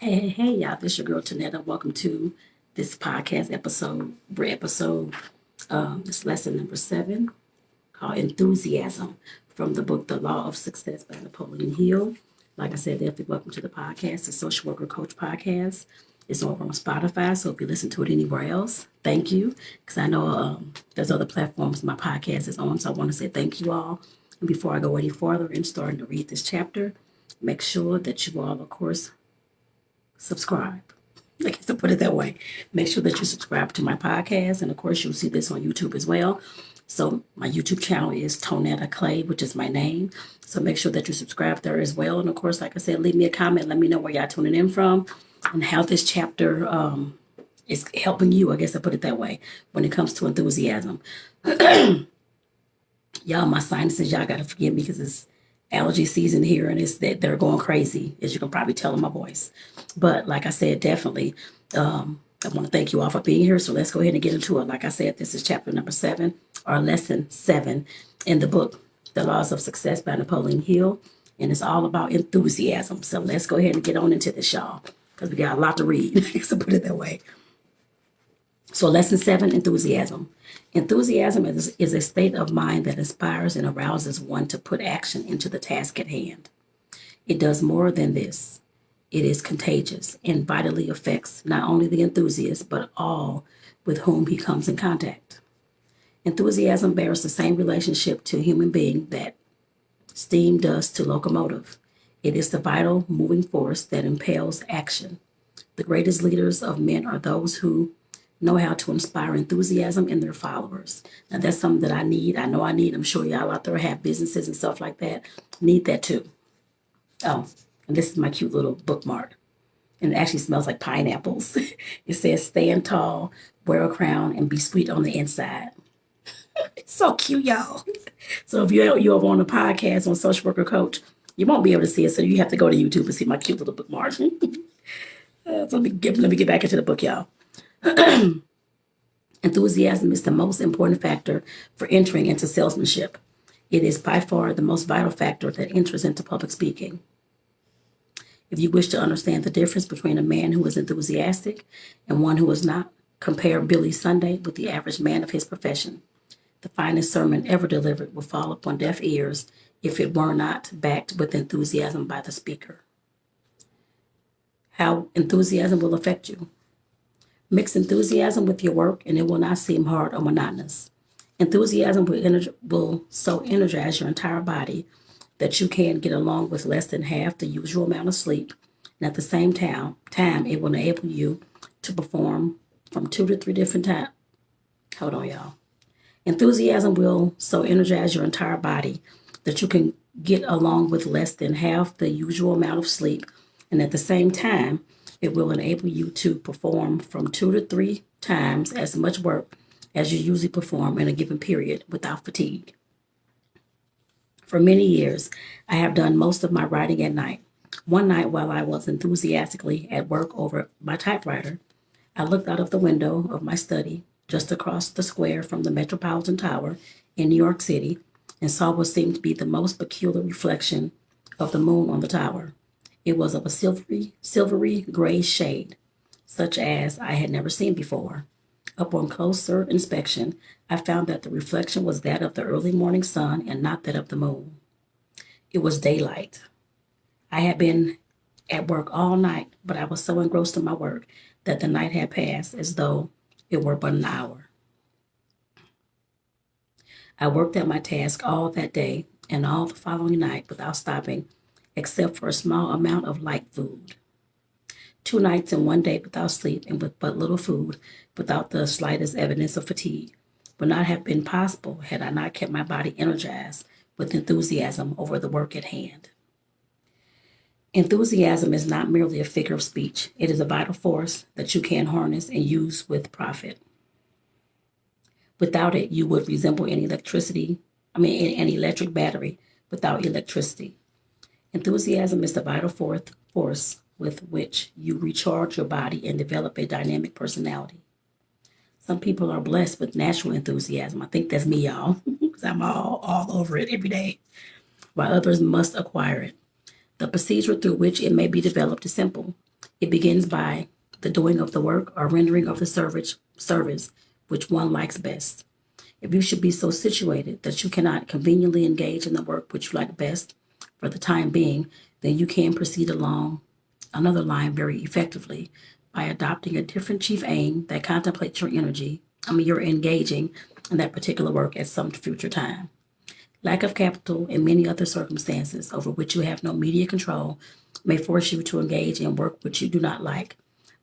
Hey, y'all, this is your girl Tonetta. Welcome to this podcast episode. This lesson number 7 called Enthusiasm from the book The Law of Success by Napoleon Hill. Like I said, definitely welcome to the podcast, the Social Worker Coach Podcast. It's over on Spotify, so if you listen to it anywhere else, thank you. Because I know there's other platforms my podcast is on, so I want to say thank you all. And before I go any further and starting to read this chapter, make sure that you all, of course, subscribe. I guess to put it that way. Make sure that you subscribe to my podcast. And of course, you'll see this on YouTube as well. So my YouTube channel is Tonetta Clay, which is my name. So make sure that you subscribe there as well. And of course, like I said, leave me a comment. Let me know where y'all tuning in from and how this chapter is helping you. I guess I put it that way when it comes to enthusiasm. Y'all, my sinuses, y'all got to forgive me because it's allergy season here and it's that they're going crazy, as you can probably tell in my voice. But like I said, definitely, I want to thank you all for being here. So let's go ahead and get into it. Like I said, this is chapter number 7 or lesson 7 in the book, The Laws of Success by Napoleon Hill. And it's all about enthusiasm. So let's go ahead and get on into this, y'all, because we got a lot to read. So put it that way. So lesson 7, enthusiasm. Enthusiasm is a state of mind that inspires and arouses one to put action into the task at hand. It does more than this. It is contagious and vitally affects not only the enthusiast, but all with whom he comes in contact. Enthusiasm bears the same relationship to human being that steam does to locomotive. It is the vital moving force that impels action. The greatest leaders of men are those who know how to inspire enthusiasm in their followers. Now that's something that I need. I know I need. I'm sure y'all out there have businesses and stuff like that. Need that too. Oh, and this is my cute little bookmark. And it actually smells like pineapples. It says, stand tall, wear a crown, and be sweet on the inside. It's so cute, y'all. So if you're over on the podcast on Social Worker Coach, you won't be able to see it. So you have to go to YouTube and see my cute little bookmark. So let me get back into the book, y'all. Enthusiasm is the most important factor for entering into salesmanship. It is by far the most vital factor that enters into public speaking. If you wish to understand the difference between a man who is enthusiastic and one who is not, compare Billy Sunday with the average man of his profession. The finest sermon ever delivered will fall upon deaf ears if it were not backed with enthusiasm by the speaker. How enthusiasm will affect you. Mix enthusiasm with your work and it will not seem hard or monotonous. Enthusiasm will so energize your entire body that you can get along with less than half the usual amount of sleep. And at the same time, it will enable you to perform from 2 to 3 different times. Hold on, y'all. Enthusiasm will so energize your entire body that you can get along with less than half the usual amount of sleep. And at the same time, it will enable you to perform from 2 to 3 times as much work as you usually perform in a given period without fatigue. For many years, I have done most of my writing at night. One night while I was enthusiastically at work over my typewriter, I looked out of the window of my study just across the square from the Metropolitan Tower in New York City and saw what seemed to be the most peculiar reflection of the moon on the tower. It was of a silvery gray shade, such as I had never seen before. Upon closer inspection, I found that the reflection was that of the early morning sun and not that of the moon. It was daylight. I had been at work all night, but I was so engrossed in my work that the night had passed as though it were but an hour. I worked at my task all that day and all the following night without stopping, except for a small amount of light food. 2 nights and 1 day without sleep and with but little food, without the slightest evidence of fatigue, would not have been possible had I not kept my body energized with enthusiasm over the work at hand. Enthusiasm is not merely a figure of speech. It is a vital force that you can harness and use with profit. Without it, you would resemble an electric battery without electricity. Enthusiasm is the vital force with which you recharge your body and develop a dynamic personality. Some people are blessed with natural enthusiasm. I think that's me, y'all, because I'm all over it every day, while others must acquire it. The procedure through which it may be developed is simple. It begins by the doing of the work or rendering of the service which one likes best. If you should be so situated that you cannot conveniently engage in the work which you like best for the time being, then you can proceed along another line very effectively by adopting a different chief aim that contemplates your engaging in that particular work at some future time. Lack of capital and many other circumstances over which you have no immediate control may force you to engage in work which you do not like,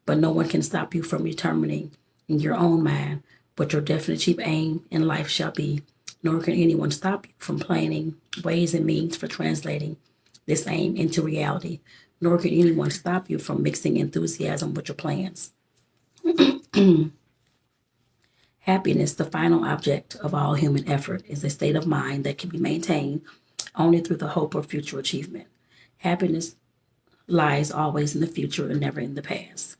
but no one can stop you from determining in your own mind what your definite chief aim in life shall be, nor can anyone stop you from planning ways and means for translating this aim into reality, nor can anyone stop you from mixing enthusiasm with your plans. Happiness, the final object of all human effort, is a state of mind that can be maintained only through the hope of future achievement. Happiness lies always in the future and never in the past.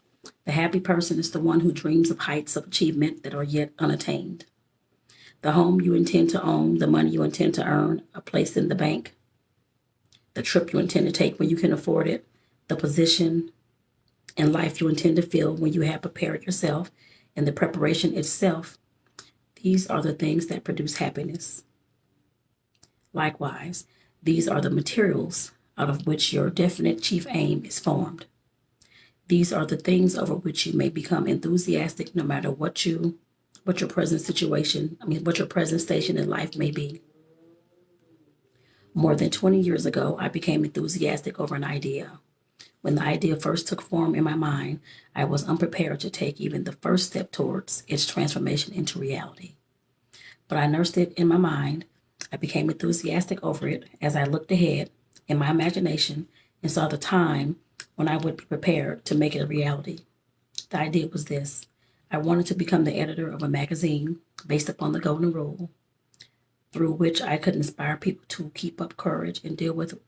The happy person is the one who dreams of heights of achievement that are yet unattained. The home you intend to own, the money you intend to earn, a place in the bank, the trip you intend to take when you can afford it, the position in life you intend to fill when you have prepared yourself, and the preparation itself, these are the things that produce happiness. Likewise, these are the materials out of which your definite chief aim is formed. These are the things over which you may become enthusiastic no matter what your present what your present station in life may be. More than 20 years ago, I became enthusiastic over an idea. When the idea first took form in my mind, I was unprepared to take even the first step towards its transformation into reality. But I nursed it in my mind. I became enthusiastic over it as I looked ahead in my imagination and saw the time when I would be prepared to make it a reality. The idea was this. I wanted to become the editor of a magazine based upon the Golden Rule, through which I could inspire people to keep up courage and deal with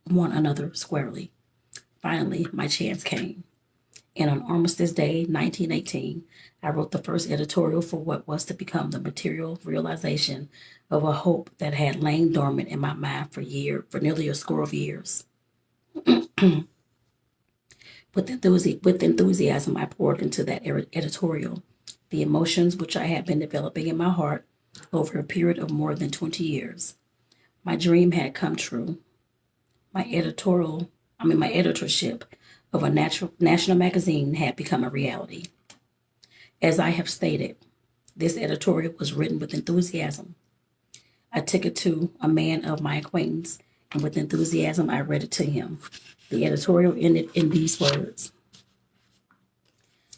one another squarely. Finally, my chance came. And on Armistice Day, 1918, I wrote the first editorial for what was to become the material realization of a hope that had lain dormant in my mind for nearly a score of years. With enthusiasm, I poured into that editorial the emotions which I had been developing in my heart over a period of more than 20 years. My dream had come true. My editorship of a national magazine had become a reality. As I have stated, this editorial was written with enthusiasm. I took it to a man of my acquaintance, and with enthusiasm, I read it to him. The editorial ended in these words.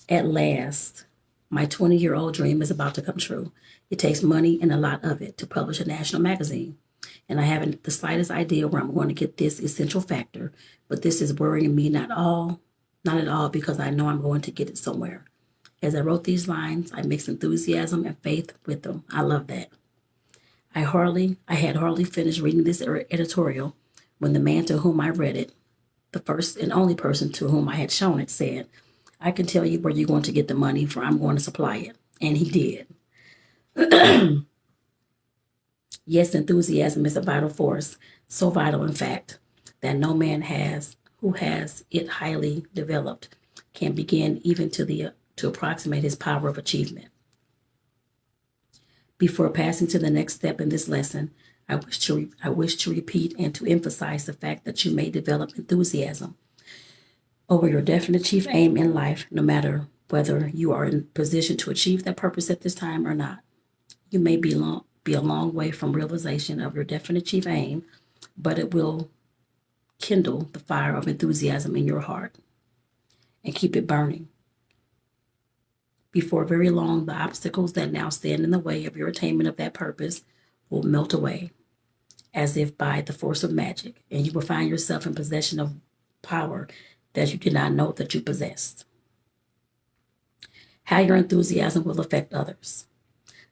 At last, my 20-year-old dream is about to come true. It takes money and a lot of it to publish a national magazine. And I haven't the slightest idea where I'm going to get this essential factor, but this is worrying me not at all, because I know I'm going to get it somewhere. As I wrote these lines, I mixed enthusiasm and faith with them. I love that. I had hardly finished reading this editorial when the man to whom I read it, the first and only person to whom I had shown it, said, I can tell you where you're going to get the money, for I'm going to supply it. And he did. Yes, enthusiasm is a vital force, so vital, in fact, that no man who has it highly developed can begin even to approximate his power of achievement. Before passing to the next step in this lesson, I wish to repeat and to emphasize the fact that you may develop enthusiasm over your definite chief aim in life, no matter whether you are in position to achieve that purpose at this time or not. You may be a long way from realization of your definite chief aim, but it will kindle the fire of enthusiasm in your heart and keep it burning. Before very long, the obstacles that now stand in the way of your attainment of that purpose will melt away, as if by the force of magic, and you will find yourself in possession of power that you did not know that you possessed. How your enthusiasm will affect others.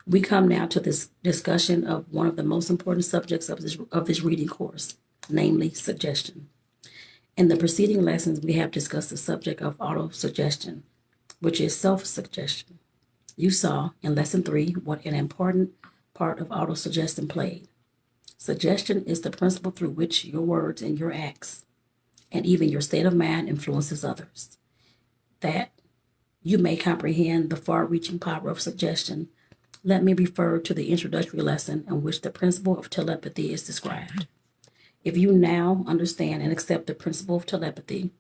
We come now to this discussion of one of the most important subjects of this reading course, namely suggestion. In the preceding lessons, we have discussed the subject of autosuggestion, which is self-suggestion. You saw in Lesson 3 what an important part of autosuggestion played. Suggestion is the principle through which your words and your acts, and even your state of mind, influences others. that you may comprehend the far-reaching power of suggestion, let me refer to the introductory lesson in which the principle of telepathy is described. If you now understand and accept the principle of telepathy,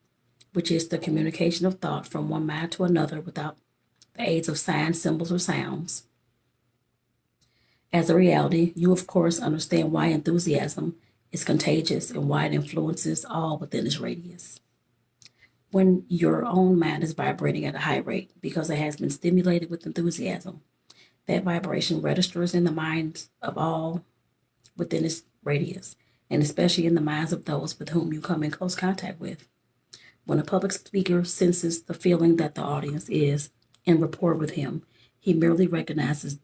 which is the communication of thought from one mind to another without the aids of signs, symbols, or sounds, as a reality, you of course understand why enthusiasm is contagious and why it influences all within its radius. When your own mind is vibrating at a high rate because it has been stimulated with enthusiasm, that vibration registers in the minds of all within its radius, and especially in the minds of those with whom you come in close contact with. When a public speaker senses the feeling that the audience is in rapport with him, he merely recognizes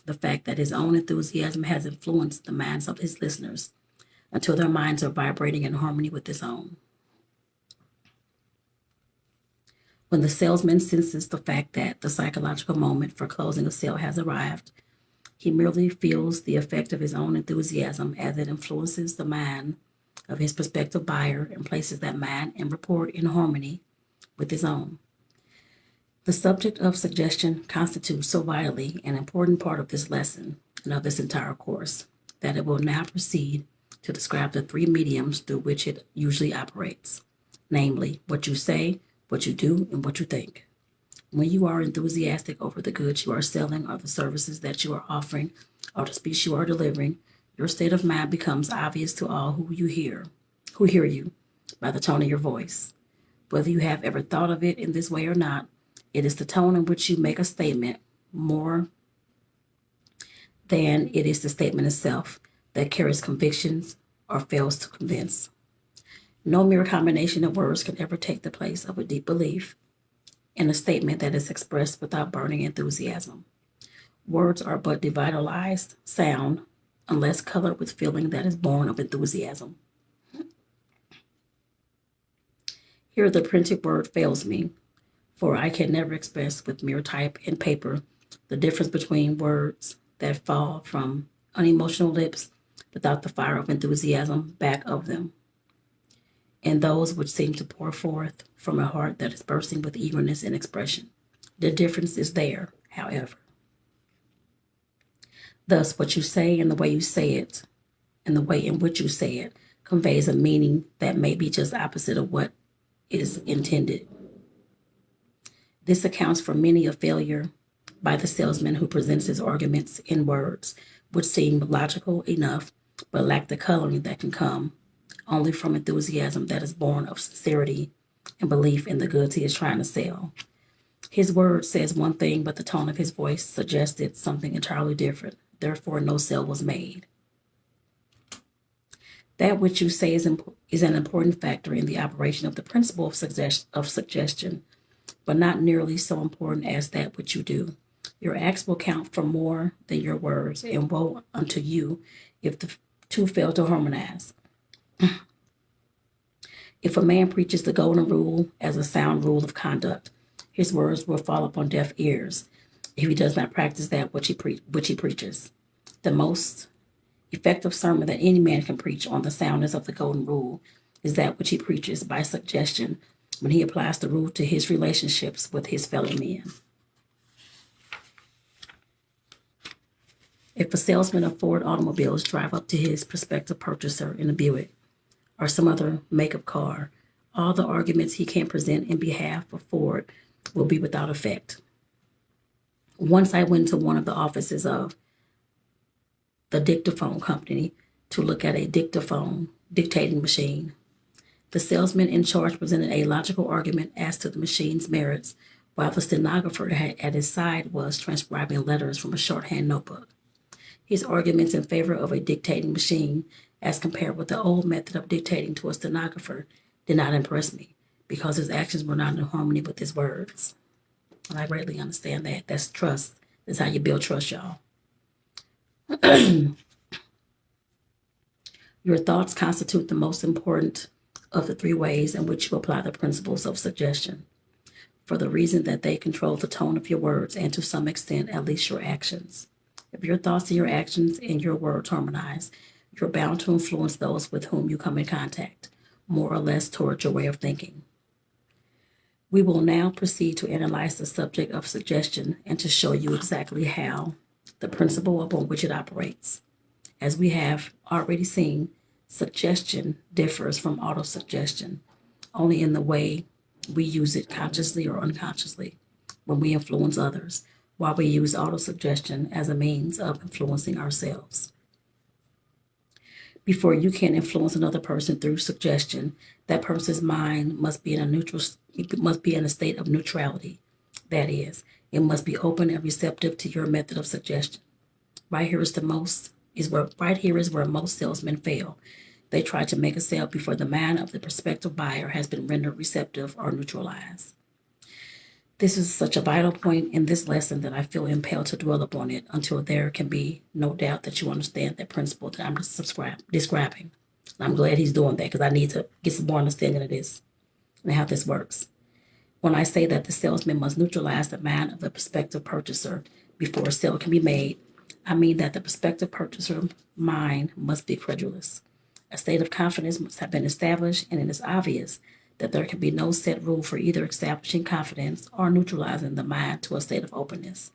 the fact that his own enthusiasm has influenced the minds of his listeners until their minds are vibrating in harmony with his own. When the salesman senses the fact that the psychological moment for closing a sale has arrived, he merely feels the effect of his own enthusiasm as it influences the mind of his prospective buyer and places that mind in rapport in harmony with his own. The subject of suggestion constitutes so vitally an important part of this lesson and of this entire course that it will now proceed to describe the three mediums through which it usually operates, namely what you say, what you do, and what you think. When you are enthusiastic over the goods you are selling or the services that you are offering or the speech you are delivering, your state of mind becomes obvious to all who hear you by the tone of your voice. Whether you have ever thought of it in this way or not, it is the tone in which you make a statement more than it is the statement itself that carries convictions or fails to convince. No mere combination of words can ever take the place of a deep belief in a statement that is expressed without burning enthusiasm. Words are but devitalized sound unless colored with feeling that is born of enthusiasm. Here the printed word fails me, for I can never express with mere type and paper the difference between words that fall from unemotional lips without the fire of enthusiasm back of them, and those which seem to pour forth from a heart that is bursting with eagerness and expression. The difference is there, however. Thus, what you say and the way you say it, and the way in which you say it, conveys a meaning that may be just opposite of what is intended. This accounts for many a failure by the salesman who presents his arguments in words which seem logical enough but lack the coloring that can come only from enthusiasm that is born of sincerity and belief in the goods he is trying to sell. His word says one thing, but the tone of his voice suggested something entirely different. Therefore, no sale was made. That which you say is an important factor in the operation of the principle of suggestion, but not nearly so important as that which you do. Your acts will count for more than your words, and woe unto you if the two fail to harmonize. If a man preaches the golden rule as a sound rule of conduct, his words will fall upon deaf ears if he does not practice that which he preaches. The most effective sermon that any man can preach on the soundness of the golden rule is that which he preaches by suggestion when he applies the rule to his relationships with his fellow men. If a salesman of Ford automobiles drive up to his prospective purchaser in a Buick or some other make of car, all the arguments he can present in behalf of Ford will be without effect. Once I went to one of the offices of the dictaphone company to look at a dictating machine. The salesman in charge presented a logical argument as to the machine's merits, while the stenographer at his side was transcribing letters from a shorthand notebook. His arguments in favor of a dictating machine, as compared with the old method of dictating to a stenographer, did not impress me, because his actions were not in harmony with his words. And I greatly understand that. That's trust. That's how you build trust, y'all. Your thoughts constitute the most important of the three ways in which you apply the principles of suggestion, for the reason that they control the tone of your words and to some extent at least your actions. If your thoughts and your actions and your words harmonize, you're bound to influence those with whom you come in contact, more or less toward your way of thinking. We will now proceed to analyze the subject of suggestion and to show you exactly how the principle upon which it operates. As we have already seen, suggestion differs from autosuggestion only in the way we use it consciously or unconsciously when we influence others, while we use autosuggestion as a means of influencing ourselves. Before you can influence another person through suggestion, that person's mind must be in a state of neutrality. That is, it must be open and receptive to your method of suggestion. Right here is where most salesmen fail. They try to make a sale before the mind of the prospective buyer has been rendered receptive or neutralized. This is such a vital point in this lesson that I feel impelled to dwell upon it until there can be no doubt that you understand that principle that I'm describing. I'm glad he's doing that because I need to get some more understanding of this and how this works. When I say that the salesman must neutralize the mind of the prospective purchaser before a sale can be made, I mean that the prospective purchaser mind must be credulous. A state of confidence must have been established, and it is obvious that there can be no set rule for either establishing confidence or neutralizing the mind to a state of openness.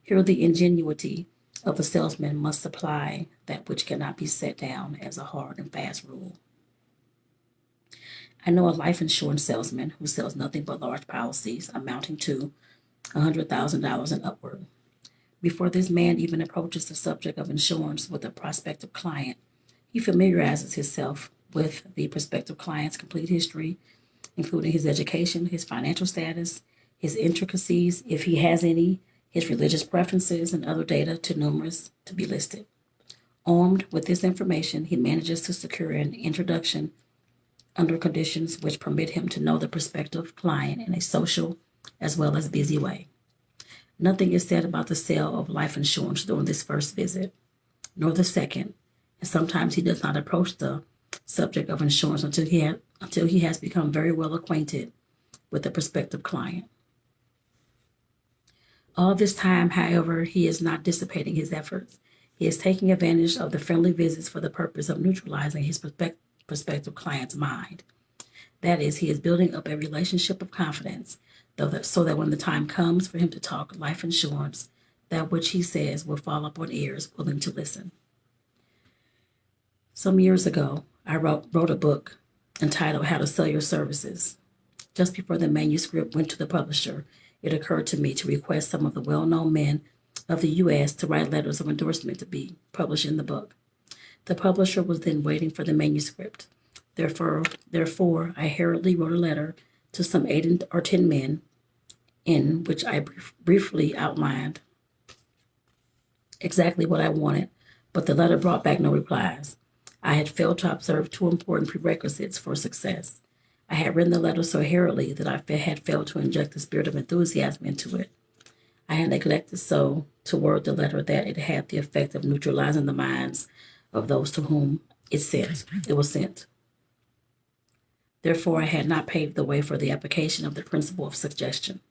Here, the ingenuity of the salesman must supply that which cannot be set down as a hard and fast rule. I know a life insurance salesman who sells nothing but large policies amounting to $100,000 and upward. Before this man even approaches the subject of insurance with a prospective client, he familiarizes himself with the prospective client's complete history, including his education, his financial status, his intricacies, if he has any, his religious preferences, and other data too numerous to be listed. Armed with this information, he manages to secure an introduction under conditions which permit him to know the prospective client in a social as well as busy way. Nothing is said about the sale of life insurance during this first visit, nor the second, and sometimes he does not approach the subject of insurance until he has become very well acquainted with the prospective client. All this time, however, he is not dissipating his efforts. He is taking advantage of the friendly visits for the purpose of neutralizing his prospective client's mind. That is, he is building up a relationship of confidence, so that when the time comes for him to talk life insurance, that which he says will fall upon ears willing to listen. Some years ago, I wrote a book entitled How to Sell Your Services. Just before the manuscript went to the publisher, it occurred to me to request some of the well-known men of the U.S. to write letters of endorsement to be published in the book. The publisher was then waiting for the manuscript. Therefore, I hurriedly wrote a letter to some 8 or 10 men in which I briefly outlined exactly what I wanted, but the letter brought back no replies. I had failed to observe 2 important prerequisites for success. I had written the letter so hurriedly that I had failed to inject the spirit of enthusiasm into it. I had neglected so to word the letter that it had the effect of neutralizing the minds of those to whom it was sent. Therefore, I had not paved the way for the application of the principle of suggestion.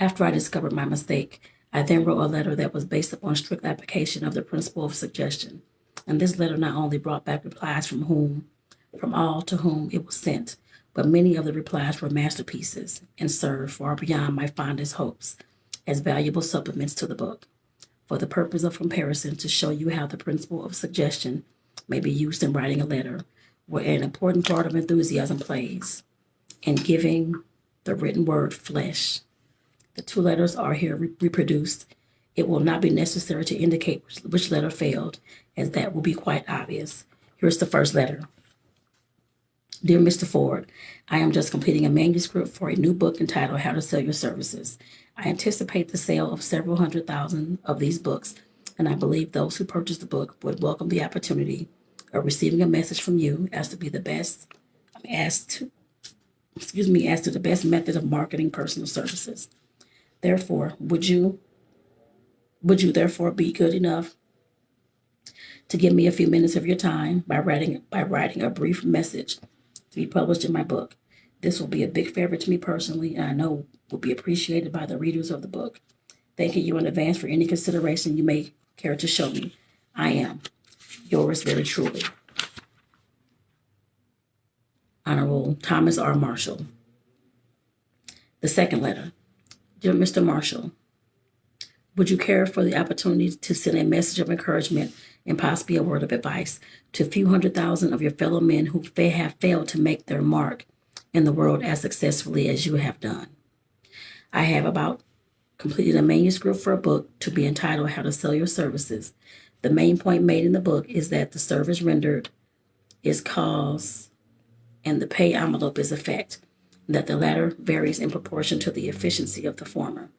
After I discovered my mistake, I then wrote a letter that was based upon strict application of the principle of suggestion. And this letter not only brought back replies from all to whom it was sent, but many of the replies were masterpieces and served far beyond my fondest hopes as valuable supplements to the book, for the purpose of comparison to show you how the principle of suggestion may be used in writing a letter, where an important part of enthusiasm plays in giving the written word flesh. The 2 letters are here reproduced. It will not be necessary to indicate which letter failed, as that will be quite obvious. Here's the first letter. Dear Mr. Ford, I am just completing a manuscript for a new book entitled How to Sell Your Services. I anticipate the sale of several 100,000 of these books, and I believe those who purchase the book would welcome the opportunity of receiving a message from you as to the best method of marketing personal services. Therefore, would you therefore be good enough to give me a few minutes of your time by writing a brief message to be published in my book? This will be a big favor to me personally, and I know will be appreciated by the readers of the book. Thanking you in advance for any consideration you may care to show me. I am yours very truly. Honorable Thomas R. Marshall. The second letter. Dear Mr. Marshall, would you care for the opportunity to send a message of encouragement and possibly a word of advice to a few 100,000 of your fellow men who have failed to make their mark in the world as successfully as you have done? I have about completed a manuscript for a book to be entitled How to Sell Your Services. The main point made in the book is that the service rendered is cause and the pay envelope is effect, that the latter varies in proportion to the efficiency of the former.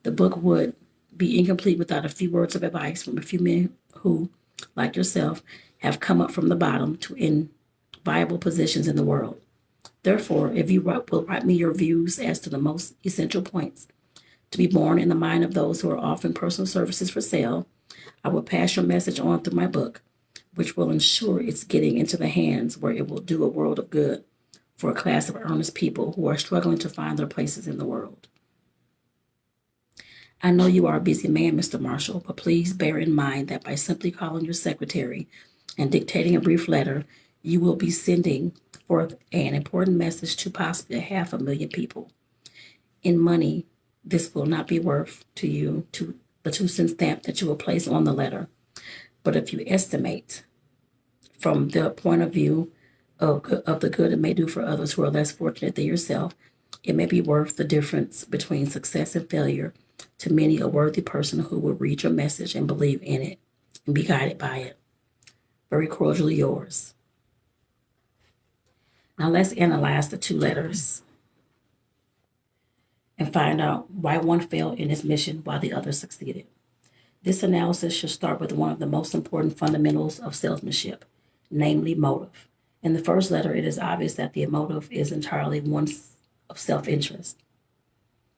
The book would be incomplete without a few words of advice from a few men who, like yourself, have come up from the bottom to enviable positions in the world. Therefore, if you will write me your views as to the most essential points to be born in the mind of those who are offering personal services for sale, I will pass your message on through my book, which will ensure it's getting into the hands where it will do a world of good for a class of earnest people who are struggling to find their places in the world. I know you are a busy man, Mr. Marshall, but please bear in mind that by simply calling your secretary and dictating a brief letter, you will be sending forth an important message to possibly 500,000 people. In money, this will not be worth to you the 2-cent stamp that you will place on the letter. But if you estimate from the point of view of the good it may do for others who are less fortunate than yourself, it may be worth the difference between success and failure to many a worthy person who will read your message and believe in it and be guided by it. Very cordially yours. Now let's analyze the two letters and find out why one failed in its mission while the other succeeded. This analysis should start with one of the most important fundamentals of salesmanship, namely motive. In the first letter, it is obvious that the motive is entirely one of self-interest.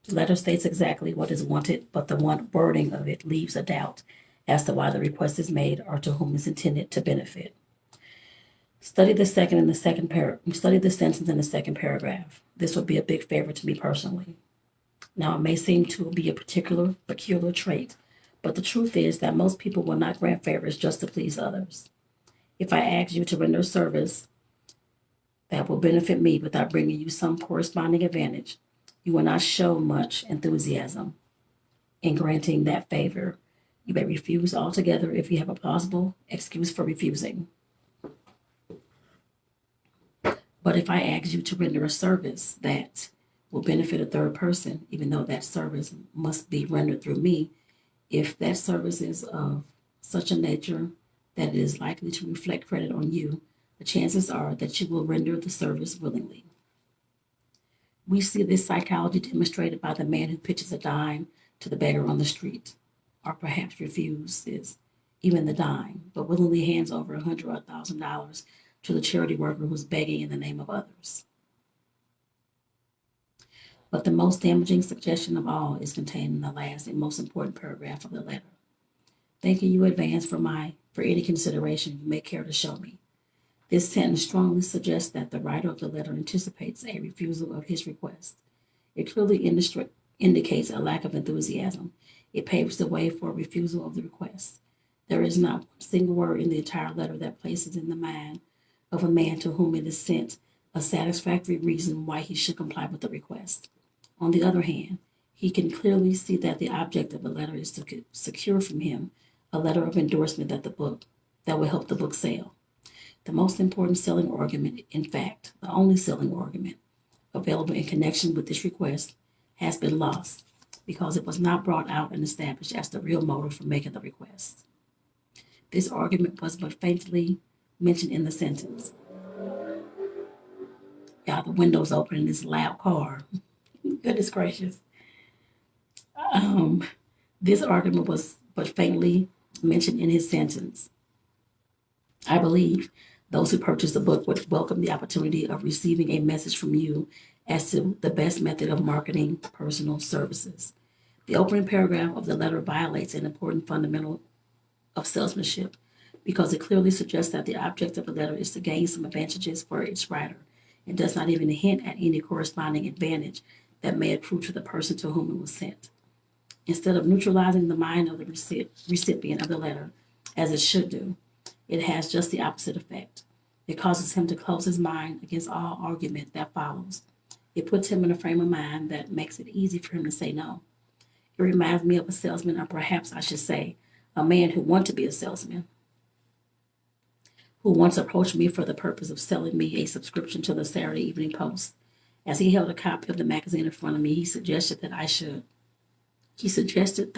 The letter states exactly what is wanted, but the wording of it leaves a doubt as to why the request is made or to whom it's intended to benefit. Study the sentence in the second paragraph. This would be a big favor to me personally. Now, it may seem to be a peculiar trait, but the truth is that most people will not grant favors just to please others. If I ask you to render a service that will benefit me without bringing you some corresponding advantage, you will not show much enthusiasm in granting that favor. You may refuse altogether if you have a plausible excuse for refusing. But if I ask you to render a service that will benefit a third person, even though that service must be rendered through me, if that service is of such a nature that it is likely to reflect credit on you, the chances are that you will render the service willingly. We see this psychology demonstrated by the man who pitches a dime to the beggar on the street, or perhaps refuses even the dime, but willingly hands over $100 or $1,000 to the charity worker who's begging in the name of others. But the most damaging suggestion of all is contained in the last and most important paragraph of the letter. Thanking you in advance for any consideration you may care to show me. This sentence strongly suggests that the writer of the letter anticipates a refusal of his request. It clearly indicates a lack of enthusiasm. It paves the way for a refusal of the request. There is not one single word in the entire letter that places in the mind of a man to whom it is sent a satisfactory reason why he should comply with the request. On the other hand, he can clearly see that the object of the letter is to secure from him a letter of endorsement that will help the book sell. The most important selling argument, in fact, the only selling argument available in connection with this request, has been lost because it was not brought out and established as the real motive for making the request. This argument was but faintly mentioned in the sentence. Yeah, the window's open in this loud car. Goodness gracious. This argument was but faintly mentioned in his sentence. I believe those who purchase the book would welcome the opportunity of receiving a message from you as to the best method of marketing personal services. The opening paragraph of the letter violates an important fundamental of salesmanship because it clearly suggests that the object of the letter is to gain some advantages for its writer and does not even hint at any corresponding advantage that may accrue to the person to whom it was sent. Instead of neutralizing the mind of the recipient of the letter, as it should do, it has just the opposite effect. It causes him to close his mind against all argument that follows. It puts him in a frame of mind that makes it easy for him to say no. It reminds me of a salesman, or perhaps I should say, a man who wanted to be a salesman, who once approached me for the purpose of selling me a subscription to the Saturday Evening Post. As he held a copy of the magazine in front of me, he suggested the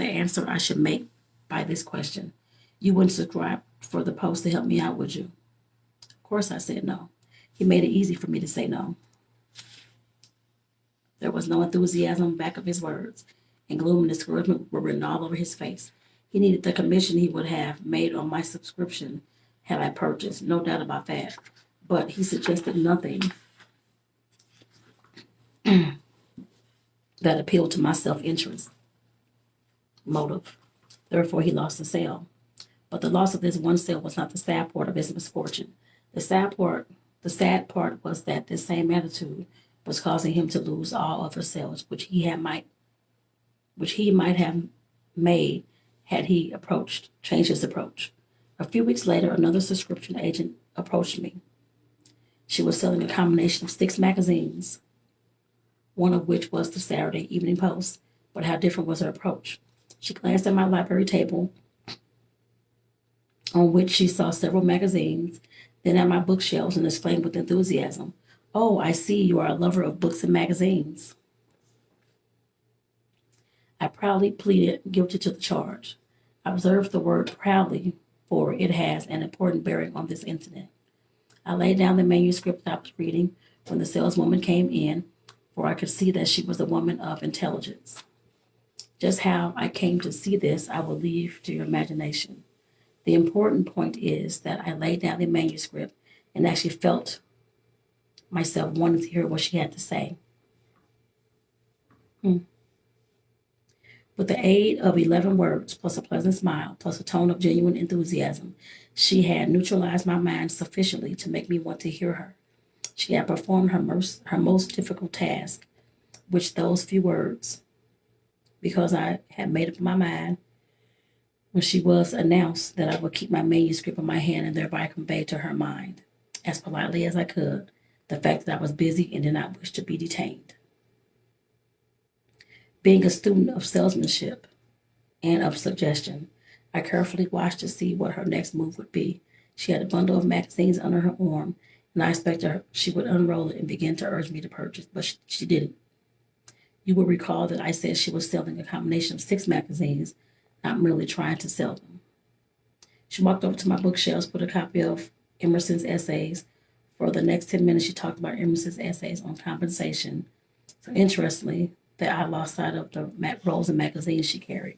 answer I should make by this question. You wouldn't subscribe for the Post to help me out, would you? Of course I said no. He made it easy for me to say no. There was no enthusiasm back of his words, and gloom and discouragement were written all over his face. He needed the commission he would have made on my subscription had I purchased, no doubt about that. But he suggested nothing that appealed to my self-interest motive. Therefore, he lost the sale. But the loss of this one sale was not the sad part of his misfortune. The sad part was that this same attitude was causing him to lose all other sales, which he might have made had he changed his approach. A few weeks later, another subscription agent approached me. She was selling a combination of 6 magazines, one of which was the Saturday Evening Post, but how different was her approach? She glanced at my library table, on which she saw several magazines, then at my bookshelves, and exclaimed with enthusiasm, "Oh, I see you are a lover of books and magazines." I proudly pleaded guilty to the charge. I observed the word proudly, for it has an important bearing on this incident. I laid down the manuscript I was reading when the saleswoman came in, for I could see that she was a woman of intelligence. Just how I came to see this, I will leave to your imagination. The important point is that I laid down the manuscript and actually felt myself wanting to hear what she had to say. With the aid of 11 words, plus a pleasant smile, plus a tone of genuine enthusiasm, she had neutralized my mind sufficiently to make me want to hear her. She had performed her most difficult task, which those few words, because I had made up my mind when she was announced that I would keep my manuscript in my hand and thereby convey to her mind, as politely as I could, the fact that I was busy and did not wish to be detained. Being a student of salesmanship and of suggestion, I carefully watched to see what her next move would be. She had a bundle of magazines under her arm, and I expected she would unroll it and begin to urge me to purchase, but she didn't. You will recall that I said she was selling a combination of 6 magazines, not merely trying to sell them. She walked over to my bookshelves, put a copy of Emerson's essays. For the next 10 minutes, she talked about Emerson's essays on compensation. So interestingly, that I lost sight of the rolls of magazines she carried.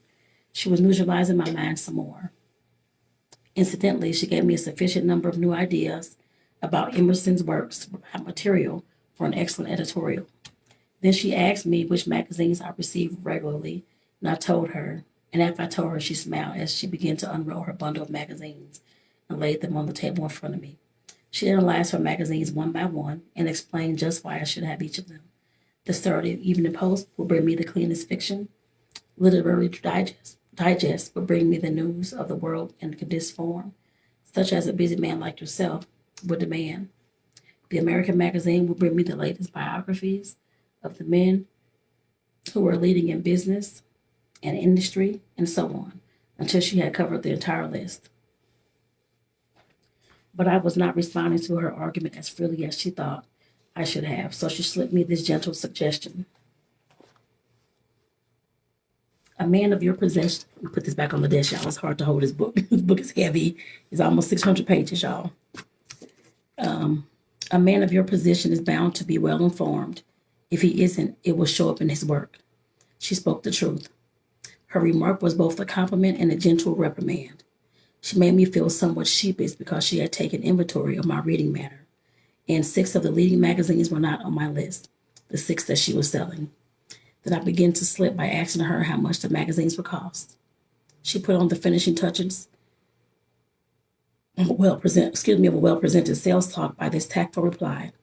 She was neutralizing my mind some more. Incidentally, she gave me a sufficient number of new ideas about Emerson's works to provide material for an excellent editorial. Then she asked me which magazines I received regularly, and I told her. And after I told her, she smiled as she began to unroll her bundle of magazines and laid them on the table in front of me. She analyzed her magazines one by one and explained just why I should have each of them. The Saturday Evening Post will bring me the cleanest fiction. Literary Digest will bring me the news of the world in condensed form, such as a busy man like yourself would demand. The American Magazine will bring me the latest biographies of the men who are leading in business and industry, and so on, until she had covered the entire list. But I was not responding to her argument as freely as she thought I should have, so she slipped me this gentle suggestion. A man of your possession, let me put this back on the desk, y'all. It's hard to hold this book. This book is heavy. It's almost 600 pages, y'all. A man of your position is bound to be well informed. If he isn't, it will show up in his work. She spoke the truth. Her remark was both a compliment and a gentle reprimand. She made me feel somewhat sheepish because she had taken inventory of my reading matter, and 6 of the leading magazines were not on my list, the 6 that she was selling. Then I began to slip by asking her how much the magazines would cost. She put on the finishing touches of a well-presented sales talk by this tactful reply.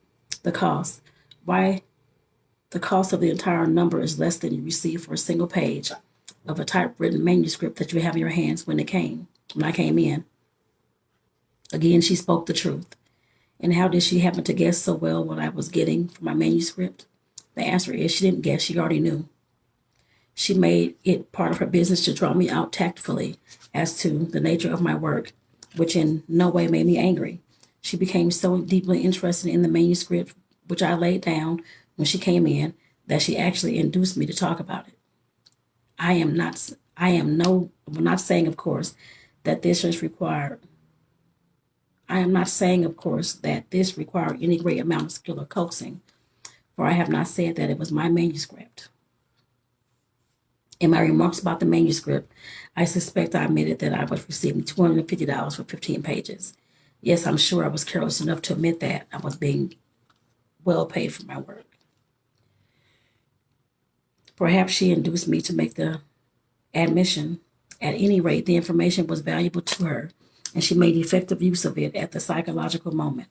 The cost. Why, the cost of the entire number is less than you received for a single page of a typewritten manuscript that you have in your hands when I came in. Again, she spoke the truth. And how did she happen to guess so well what I was getting from my manuscript? The answer is she didn't guess, she already knew. She made it part of her business to draw me out tactfully as to the nature of my work, which in no way made me angry. She became so deeply interested in the manuscript, which I laid down when she came in, that she actually induced me to talk about it. I'm not saying, of course, that this is required. I am not saying, of course, that this required any great amount of skill or coaxing, for I have not said that it was my manuscript. In my remarks about the manuscript, I suspect I admitted that I was receiving $250 for 15 pages. Yes, I'm sure I was careless enough to admit that I was being well paid for my work. Perhaps she induced me to make the admission. At any rate, the information was valuable to her, and she made effective use of it at the psychological moment.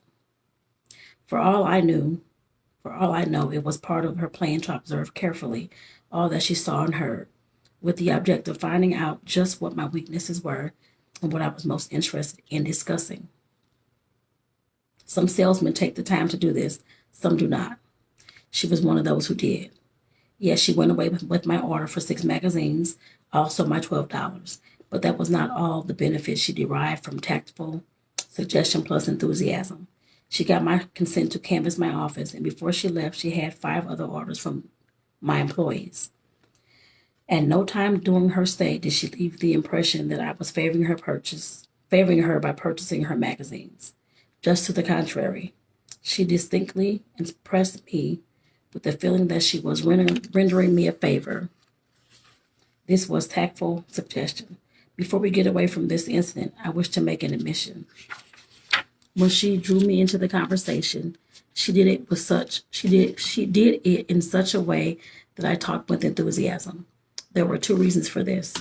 For all I know, it was part of her plan to observe carefully all that she saw and heard, with the object of finding out just what my weaknesses were and what I was most interested in discussing. Some salesmen take the time to do this, some do not. She was one of those who did. Yes, she went away with my order for 6 magazines, also my $12. But that was not all the benefits she derived from tactful suggestion plus enthusiasm. She got my consent to canvass my office, and before she left, she had 5 other orders from my employees. At no time during her stay did she leave the impression that I was favoring her by purchasing her magazines. Just to the contrary, she distinctly impressed me with the feeling that she was rendering me a favor. This was tactful suggestion. Before we get away from this incident, I wish to make an admission. When she drew me into the conversation, she did it in such a way that I talked with enthusiasm. There were 2 reasons for this.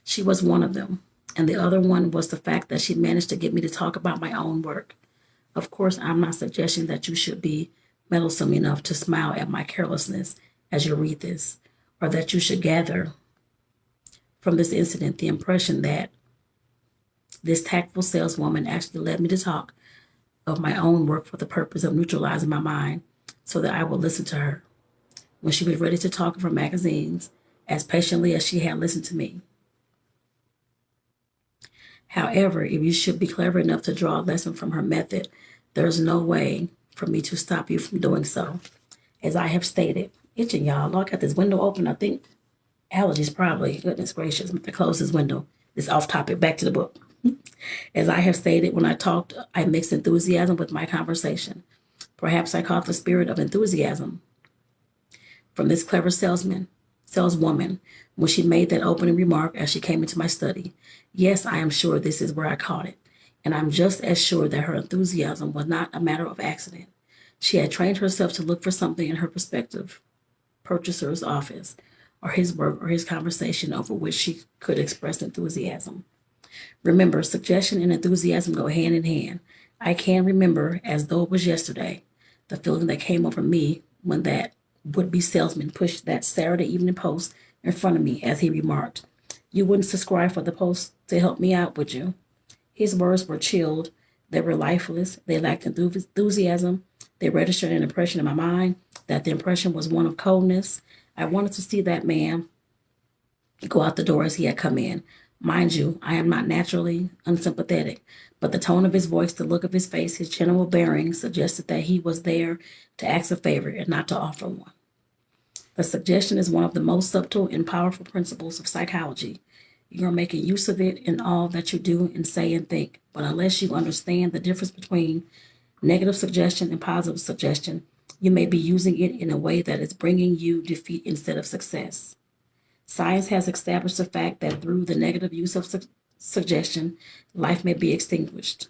She was one of them, and the other one was the fact that she managed to get me to talk about my own work. Of course, I'm not suggesting that you should be meddlesome enough to smile at my carelessness as you read this, or that you should gather from this incident the impression that this tactful saleswoman actually led me to talk of my own work for the purpose of neutralizing my mind so that I would listen to her when she was ready to talk of her magazines as patiently as she had listened to me. However, if you should be clever enough to draw a lesson from her method, there's no way for me to stop you from doing so. As I have stated, itching, y'all. Look, I got this window open. I think allergies probably. Goodness gracious, I'm going to close this window. It's off topic. Back to the book. As I have stated, when I talked, I mixed enthusiasm with my conversation. Perhaps I caught the spirit of enthusiasm from this clever saleswoman, when she made that opening remark as she came into my study. Yes, I am sure this is where I caught it, and I'm just as sure that her enthusiasm was not a matter of accident. She had trained herself to look for something in her prospective purchaser's office, or his work, or his conversation over which she could express enthusiasm. Remember, suggestion and enthusiasm go hand in hand. I can remember, as though it was yesterday, the feeling that came over me when that would-be salesman pushed that Saturday Evening Post in front of me as he remarked, "You wouldn't subscribe for the Post to help me out, would you?" His words were chilled. They were lifeless. They lacked enthusiasm. They registered an impression in my mind that the impression was one of coldness. I wanted to see that man go out the door as he had come in. Mind you, I am not naturally unsympathetic, but the tone of his voice, the look of his face, his general bearing suggested that he was there to ask a favor and not to offer one. The suggestion is one of the most subtle and powerful principles of psychology. You are making use of it in all that you do and say and think, but unless you understand the difference between negative suggestion and positive suggestion, you may be using it in a way that is bringing you defeat instead of success. Science has established the fact that through the negative use of suggestion, life may be extinguished.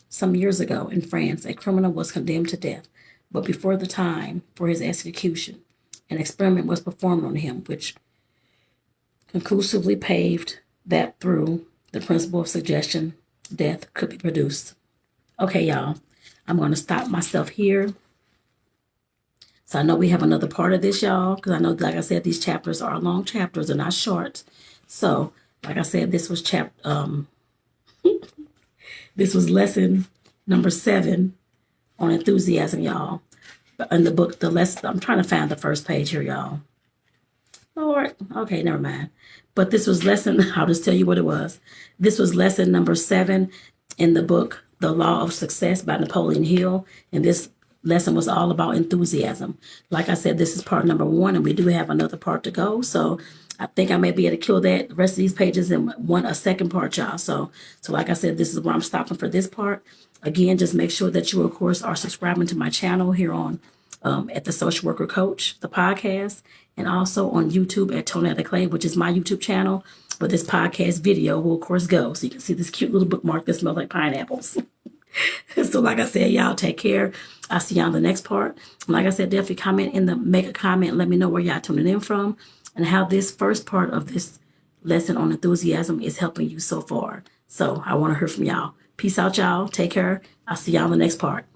Some years ago in France, a criminal was condemned to death, but before the time for his execution, an experiment was performed on him which conclusively paved that through the principle of suggestion, death could be produced. Okay, y'all, I'm going to stop myself here. So I know we have another part of this, y'all, because I know, like I said, these chapters are long chapters. They're not short. So, like I said, this was this was lesson number 7 on enthusiasm, y'all. In the book, the lesson, I'm trying to find the first page here, y'all. Lord, okay, never mind. But this was lesson, I'll just tell you what it was. This was lesson number 7 in the book, The Law of Success by Napoleon Hill. And this lesson was all about enthusiasm. Like I said, this is part number 1, and we do have another part to go. So I think I may be able to kill that the rest of these pages in a second part, y'all. So like I said, this is where I'm stopping for this part. Again, just make sure that you, of course, are subscribing to my channel here on at the Social Worker Coach, the podcast, and also on YouTube at Tonetta Clay, which is my YouTube channel. But this podcast video will, of course, go. So you can see this cute little bookmark that smells like pineapples. So like I said, y'all take care. I'll see y'all in the next part. Like I said, definitely make a comment. Let me know where y'all tuning in from and how this first part of this lesson on enthusiasm is helping you so far. So I want to hear from y'all. Peace out, y'all. Take care. I'll see y'all in the next part.